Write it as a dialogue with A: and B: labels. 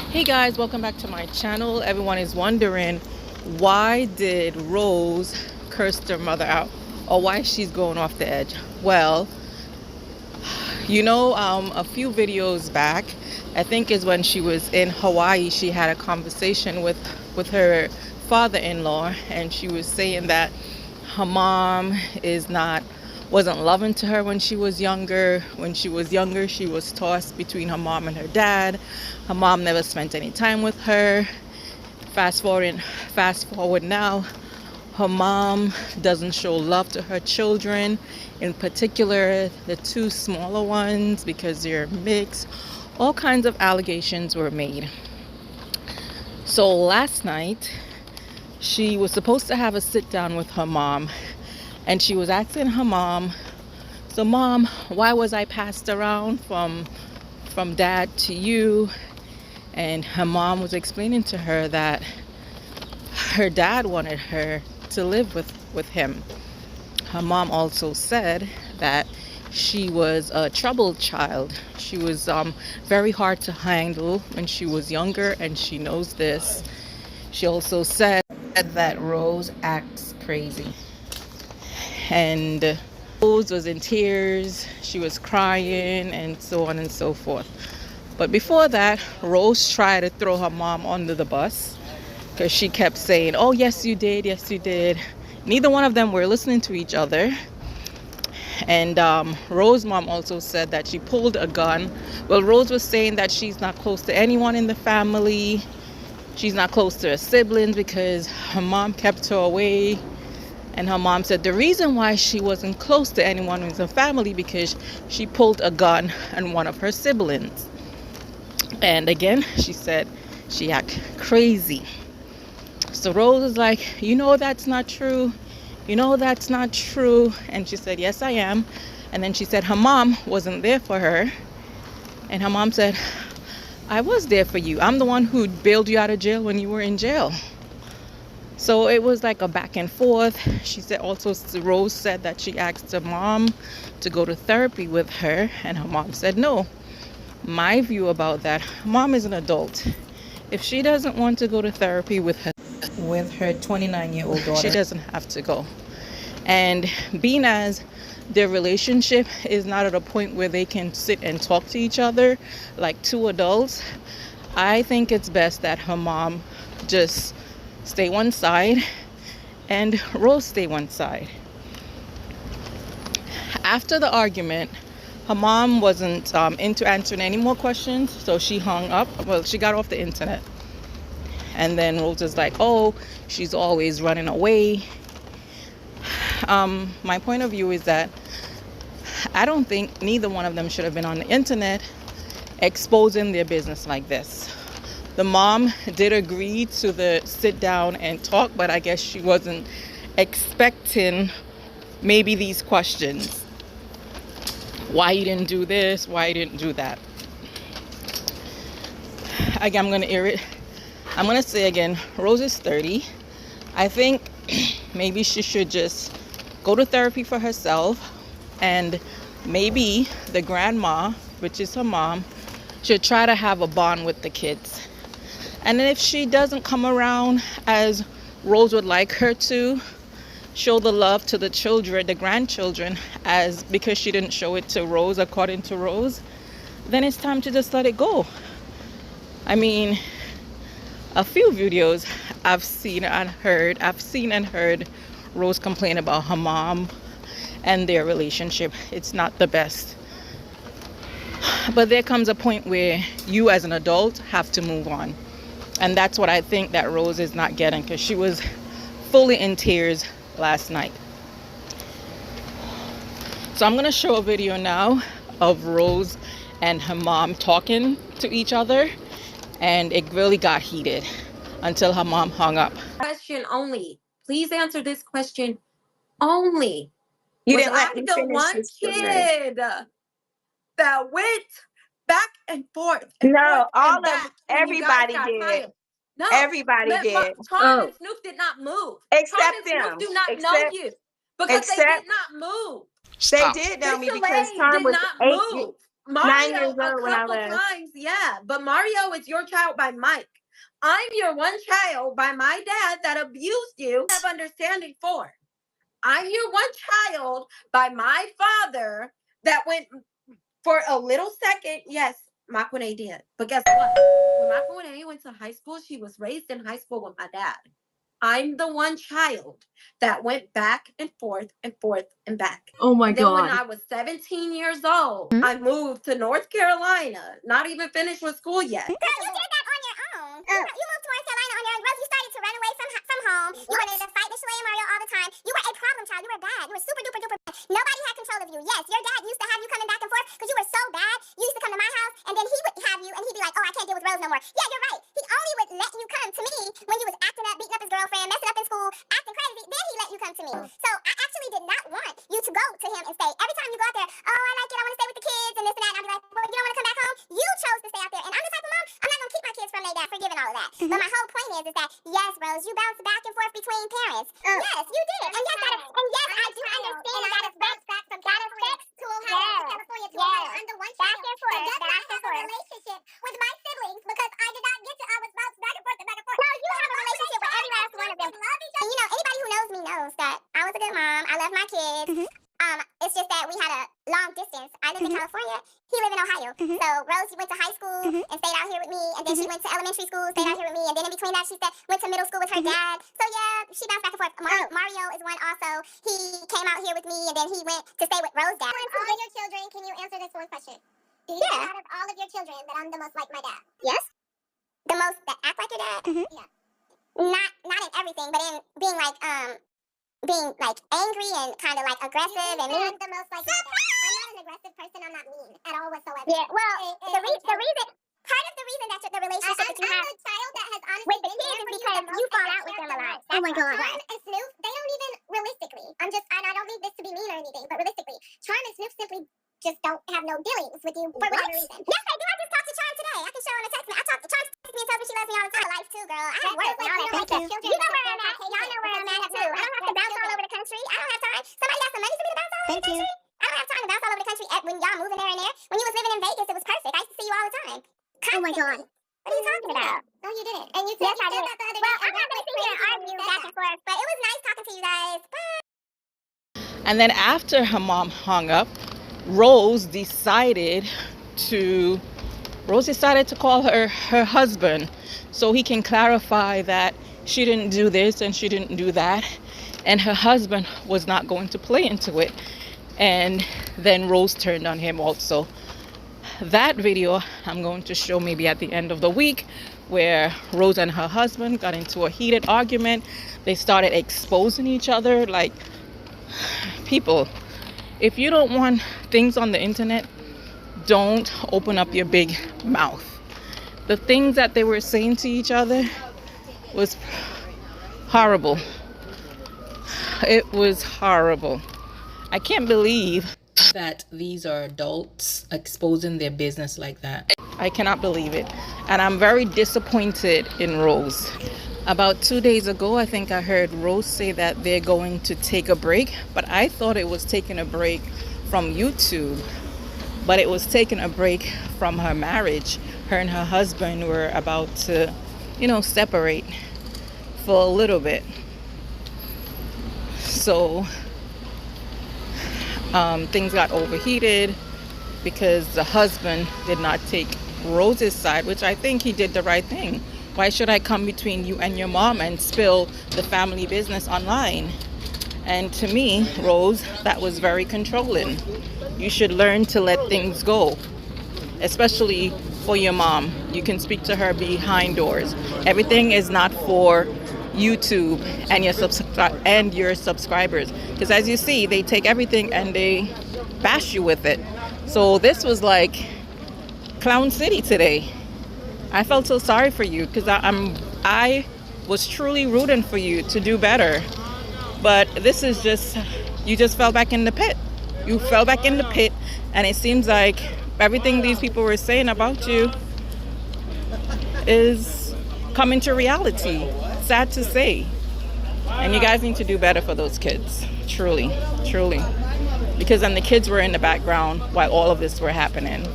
A: Hey guys, welcome back to my channel. Everyone is wondering, why did Rose curse their mother out, or why she's going off the edge? Well, a few videos back, I think is when she was in Hawaii, she had a conversation with her father-in-law, and she was saying that her mom is not wasn't loving to her when she was younger. When she was younger, she was tossed between her mom and her dad. Her mom never spent any time with her. Fast forward now, her mom doesn't show love to her children, in particular the two smaller ones, because they're mixed. All kinds of allegations were made. So last night, she was supposed to have a sit down with her mom, and she was asking her mom, so mom, why was I passed around from dad to you? And her mom was explaining to her that her dad wanted her to live with him. Her mom also said that she was a troubled child. She was very hard to handle when she was younger, and she knows this. She also said that Rose acts crazy. And Rose was in tears, she was crying, and so on and so forth. But before that, Rose tried to throw her mom under the bus, because she kept saying, oh, yes, you did. Yes, you did. Neither one of them were listening to each other. And Rose's mom also said that she pulled a gun. Well, Rose was saying that she's not close to anyone in the family. She's not close to her siblings because her mom kept her away. And her mom said the reason why she wasn't close to anyone in the family because she pulled a gun on one of her siblings. And again, she said she acted crazy. So Rose is like, that's not true. That's not true. And she said, yes, I am. And then she said her mom wasn't there for her. And her mom said, I was there for you. I'm the one who bailed you out of jail when you were in jail. So it was like a back and forth. She said also, Rose said that she asked her mom to go to therapy with her. And her mom said no. My view about that, mom is an adult. If she doesn't want to go to therapy with her 29-year-old daughter, she doesn't have to go. And being as their relationship is not at a point where they can sit and talk to each other like two adults, I think it's best that her mom just stay one side and Rose stay one side. After the argument, her mom wasn't into answering any more questions, so she hung up. Well, she got off the internet. And then Rose is like, oh, she's always running away. My point of view is that I don't think neither one of them should have been on the internet exposing their business like this. The mom did agree to the sit down and talk, but I guess she wasn't expecting maybe these questions. Why you didn't do this? Why you didn't do that? Again, I'm gonna say again, Rose is 30. I think maybe she should just go to therapy for herself, and maybe the grandma, which is her mom, should try to have a bond with the kids. And then if she doesn't come around as Rose would like her to, show the love to the children, the grandchildren, as because she didn't show it to Rose, according to Rose, then it's time to just let it go. I mean, a few videos I've seen and heard Rose complain about her mom and their relationship. It's not the best. But there comes a point where you as an adult have to move on. And that's what I think that Rose is not getting, because she was fully in tears last night. So I'm going to show a video now of Rose and her mom talking to each other. And it really got heated until her mom hung up.
B: Question only. Please answer this question only.
C: You
B: Was
C: didn't let
B: I
C: me
B: the
C: finish
B: one
C: the story.
B: kid that went back and forth and
C: No,
B: forth
C: all
B: and
C: of
B: back when you guys
C: everybody
B: got
C: did.
B: tired? No,
C: Everybody did.
B: Tom and Snoop did not move.
C: Except
B: Tom and
C: them.
B: Snoop do not know you because they did not move.
C: They did know me because
B: Fisher
C: Tom
B: Lane
C: was
B: did not move. Mario a couple times, yeah. But Mario is your child by Mike. I'm your one child by my dad that abused you. Have understanding for. I'm your one child by my father that went for a little second. Yes, Makwene did. But guess what? When Makwene went to high school, she was raised in high school with my dad. I'm the one child that went back and forth and forth and back.
C: Oh my
B: Then when
C: God.
B: I was 17 years old, I moved to North Carolina, not even finished with school yet.
D: Girl, you did that on your own. You moved to North Carolina on your own. Rose, you started to run away from home. You wanted to fight Michelle and Mario all the time. You were a problem child. You were bad. You were super duper duper bad. Nobody had control of you. Yes, your dad used to have you coming back and forth because you were so bad. You used to come to my house and then he would have you and he'd be like, oh, I can't deal with Rose no more. Yeah, you're right. He only would let you come to me when you was acting up, beating up his girlfriend, messing up in school, acting crazy. Then he let you come to me. So I actually did not want you to go to him and stay. Every time you go out there, oh, I like it. I want to stay with the kids and this and that. And I'd be like, well, you don't want to come back home? You chose to stay out there. And I'm the type of mom, I'm not going to keep my kids from their dad, forgiving all of that. But my whole point is that, yes, Rose, you bounce back and forth between parents. Yes, you did. And yes, I do understand that it's back from California to Ohio to California to Ohio. I'm the one child that does not have a relationship with my siblings because I did not get to, I was bounced back and forth and back and forth. No, you have a relationship with every last one of them. Love each other. And you know, anybody who knows me knows that I was a good mom. I love my kids. It's just that we had a long distance. I live in California. He lived in Ohio. So Rose went to high school and stayed out here with me, and then she went to elementary school, stayed out here with me, and then in between that she went to middle school with her dad. So yeah, she bounced back and forth. Mario is one also. He came out here with me, and then he went to stay with Rose's dad. All your children, can you answer this one question? Do you think out of all of your children that I'm the most like my dad? Yes. The most that act like your dad? Yeah. Not in everything, but in being like angry and kind of like aggressive and mean. I'm the most like I'm not an aggressive person. I'm not mean at all whatsoever. Yeah. Well, the reason part of the reason that the relationship that you have the child that has honestly with the kids is because you fall out with them a lot. Oh my God. Charm and Snoop, they don't even realistically. And I don't mean this to be mean or anything, but realistically, Charm and Snoop simply just don't have no dealings with you for whatever reason. Yes, I do. I just talked to Charm today. I can show her on a text me. Charm texts me and tells me she loves me all the time. Life too, girl. I have work and all that. You know where I'm at. Y'all know where I'm at too. I don't have to bounce all over the country. I don't have time. Somebody got some money for me to bounce all over the country. I don't have time to bounce all over the country when y'all moving there and there. When you was living in Vegas, it was perfect. I used to see you all the time. Constantly. Oh my God. What are you talking about? No, you didn't. And you said yes, I did. That the other day. I'm not going to sit here and argue back and forth, but it was nice talking to you guys. Bye.
A: And then after her mom hung up, Rose decided to call her husband so he can clarify that she didn't do this and she didn't do that, and her husband was not going to play into it. And then Rose turned on him also. That video I'm going to show maybe at the end of the week, where Rose and her husband got into a heated argument. They started exposing each other. Like, people, if you don't want things on the internet, don't open up your big mouth. The things that they were saying to each other was horrible. It was horrible. I can't believe that these are adults exposing their business like that. I cannot believe it. And I'm very disappointed in Rose. About 2 days ago, I think I heard Rose say that they're going to take a break, but I thought it was taking a break from YouTube, but it was taking a break from her marriage. Her and her husband were about to, separate for a little bit. So things got overheated because the husband did not take Rose's side, which I think he did the right thing. Why should I come between you and your mom and spill the family business online? And to me, Rose, that was very controlling. You should learn to let things go, especially for your mom. You can speak to her behind doors. Everything is not for YouTube and your subscribers, because as you see, they take everything and they bash you with it. So this was like Clown City today. I felt so sorry for you because I was truly rooting for you to do better, but this is just, you just fell back in the pit. You fell back in the pit, and it seems like everything these people were saying about you is coming to reality. Sad to say. And you guys need to do better for those kids. Truly, truly. because then the kids were in the background while all of this were happening.